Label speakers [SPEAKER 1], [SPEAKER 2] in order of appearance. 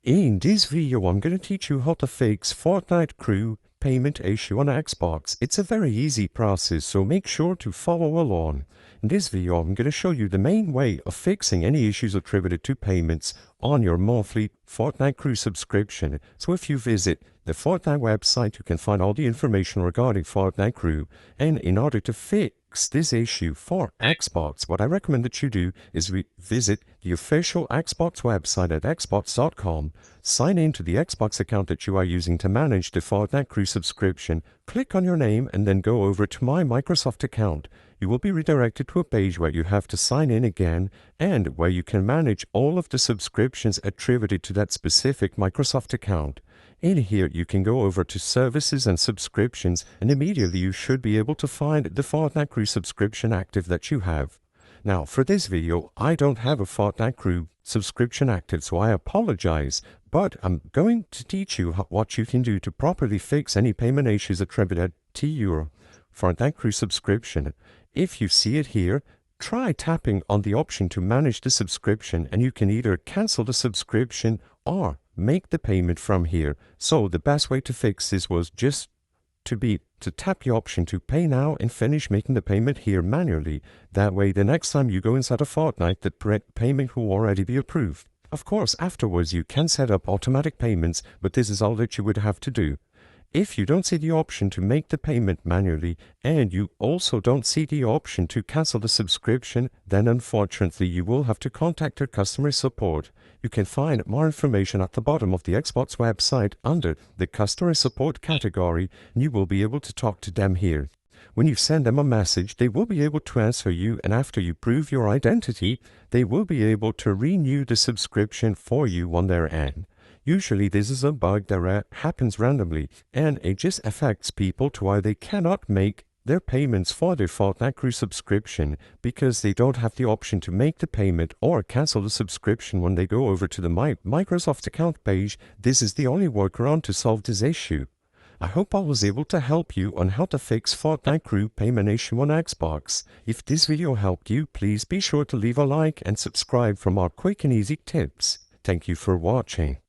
[SPEAKER 1] In this video, I'm going to teach you how to fix Fortnite Crew Payment Issue on Xbox. It's a very easy process, so make sure to follow along. In this video, I'm going to show you the main way of fixing any issues attributed to payments on your monthly Fortnite Crew subscription. So if you visit the Fortnite website, you can find all the information regarding Fortnite Crew. And in order to fix this issue for Xbox, what I recommend that you do is visit the official Xbox website at xbox.com, sign in to the Xbox account that you are using to manage the Fortnite Crew subscription, click on your name, and then go over to My Microsoft account. You will be redirected to a page where you have to sign in again and where you can manage all of the subscriptions attributed to that specific Microsoft account. In here, you can go over to Services and Subscriptions, and immediately you should be able to find the Fortnite Crew subscription active that you have. Now, for this video, I don't have a Fortnite Crew subscription active, so I apologize, but I'm going to teach you what you can do to properly fix any payment issues attributed to your Fortnite Crew subscription. If you see it here, try tapping on the option to manage the subscription, and you can either cancel the subscription or make the payment from here. So the best way to fix this was just to tap the option to pay now and finish making the payment here manually. That way, the next time you go inside of Fortnite, the payment will already be approved. Of course, afterwards you can set up automatic payments, but this is all that you would have to do. If you don't see the option to make the payment manually, and you also don't see the option to cancel the subscription, then unfortunately you will have to contact your customer support. You can find more information at the bottom of the Xbox website under the customer support category, and you will be able to talk to them here. When you send them a message, they will be able to answer you, and after you prove your identity, they will be able to renew the subscription for you on their end. Usually this is a bug that happens randomly, and it just affects people to where they cannot make their payments for their Fortnite Crew subscription because they don't have the option to make the payment or cancel the subscription when they go over to the Microsoft account page. This is the only workaround to solve this issue. I hope I was able to help you on how to fix Fortnite Crew payment issue on Xbox. If this video helped you, please be sure to leave a like and subscribe for more quick and easy tips. Thank you for watching.